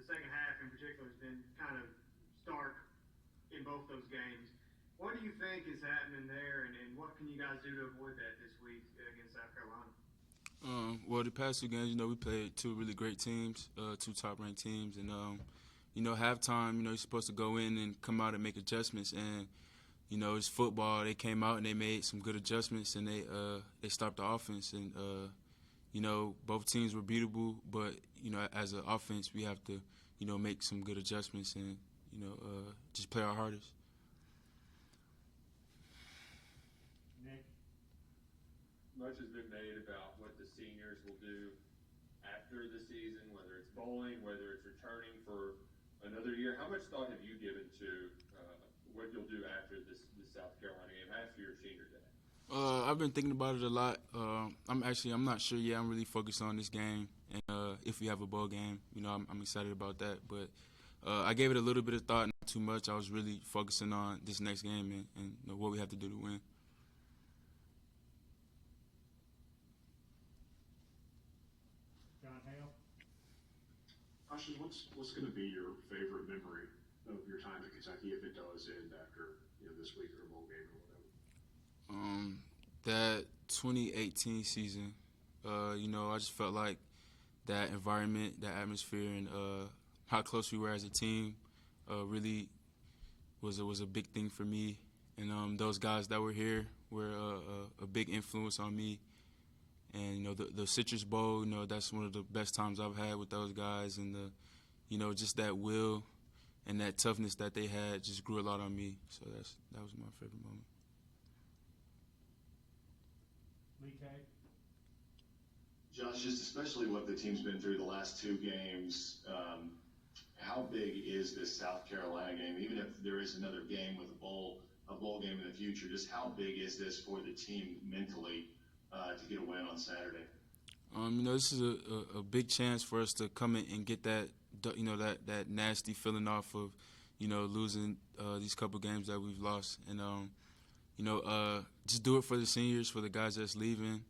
second half in particular has been kind of stark in both those games. What do you think is happening there, and what can you guys do to avoid that this week against South Carolina? Well, the past two games, we played two really great teams, two top-ranked teams, and halftime, you're supposed to go in and come out and make adjustments, and it's football. They came out and they made some good adjustments, and they stopped the offense, and both teams were beatable, but as an offense, we have to make some good adjustments and just play our hardest. Much has been made about what the seniors will do after the season, whether it's bowling, whether it's returning for another year. How much thought have you given to what you'll do after this South Carolina game, after your senior day? I've been thinking about it a lot. I'm not sure yet. I'm really focused on this game, and if we have a bowl game, I'm excited about that. But I gave it a little bit of thought, not too much. I was really focusing on this next game and what we have to do to win. Josh, what's going to be your favorite memory of your time at Kentucky, if it does end after this week or a bowl game or whatever? That 2018 season, I just felt like that environment, that atmosphere, and how close we were as a team really was a big thing for me. And those guys that were here were a big influence on me. And the Citrus Bowl, that's one of the best times I've had with those guys, and just that will and that toughness that they had just grew a lot on me. So that was my favorite moment. Josh, just especially what the team's been through the last two games, how big is this South Carolina game? Even if there is another game with a bowl game in the future, just how big is this for the team mentally to get a win on Saturday? This is a big chance for us to come in and get that, that nasty feeling off of, losing these couple games that we've lost. And, just do it for the seniors, for the guys that's leaving,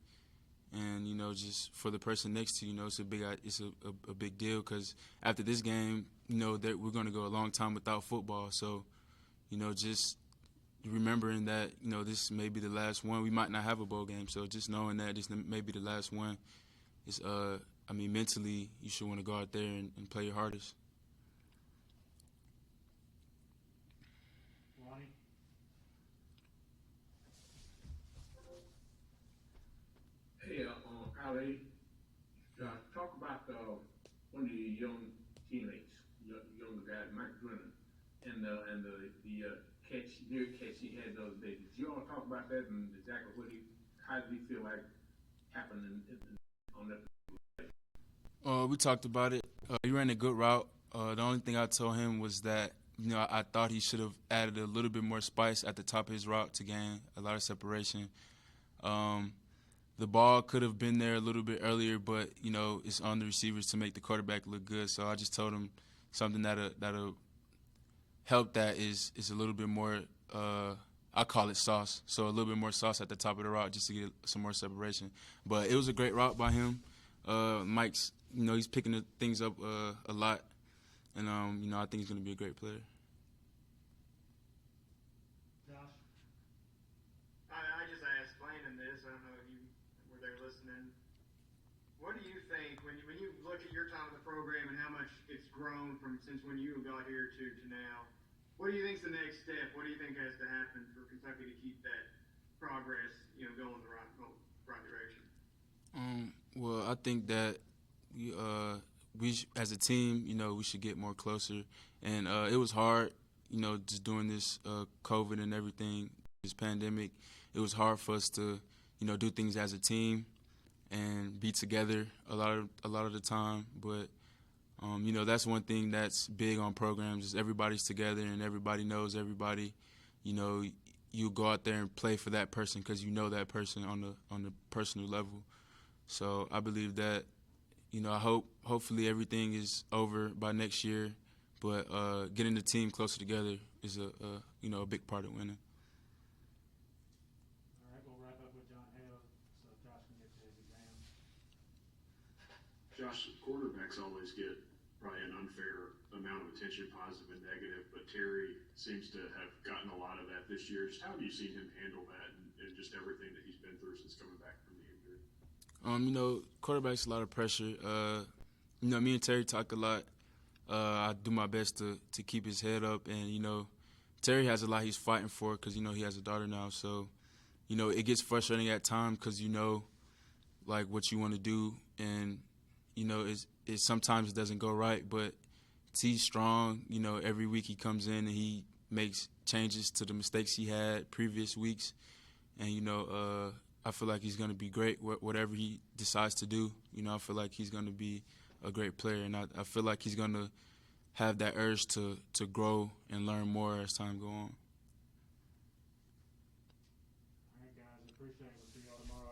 and, just for the person next to you, it's a big deal because after this game, that we're going to go a long time without football. So, just remembering that, this may be the last one. We might not have a bowl game, so just knowing that this may be the last one is, mentally, you should want to go out there and play your hardest. Hey, Ali, talk about one of your young teammates, younger guy, Mike Brennan, and the near catch he had the other day. Did you all talk about that and exactly how did he feel like happened on that? We talked about it. He ran a good route. The only thing I told him was that, I thought he should have added a little bit more spice at the top of his route to gain a lot of separation. The ball could have been there a little bit earlier, but, it's on the receivers to make the quarterback look good. So I just told him something that'll help that is a little bit more, I call it sauce. So a little bit more sauce at the top of the route just to get some more separation. But it was a great route by him. Mike's, he's picking things up a lot. And, I think he's going to be a great player. Josh? I just asked Landon this. I don't know if you were there listening. What do you think when you look at your time in the program and how much it's grown from since when you got here to now? What do you think's the next step? What do you think has to happen for Kentucky to keep that progress, going the right direction? Well, I think that we as a team, we should get more closer. And it was hard, just doing this COVID and everything, this pandemic. It was hard for us to, do things as a team and be together a lot of the time. But that's one thing that's big on programs is everybody's together and everybody knows everybody. You go out there and play for that person because you know that person on the personal level. So I believe that, hopefully everything is over by next year, but getting the team closer together is a big part of winning. All right, we'll wrap up with John Hale so Josh can get to his exam. Josh, quarterbacks always get probably an unfair amount of attention, positive and negative, but Terry seems to have gotten a lot of that this year. Just how have you seen him handle that and just everything that he's been through since coming back from the injury? Quarterback's a lot of pressure. Me and Terry talk a lot. I do my best to keep his head up, and Terry has a lot he's fighting for because he has a daughter now. So it gets frustrating at times because like what you want to do, and it sometimes doesn't go right. But he's strong. Every week he comes in and he makes changes to the mistakes he had previous weeks, and I feel like he's going to be great whatever he decides to do. I feel like he's going to be a great player, and I feel like he's going to have that urge to grow and learn more as time goes on. All right, guys. Appreciate it. We'll see y'all tomorrow.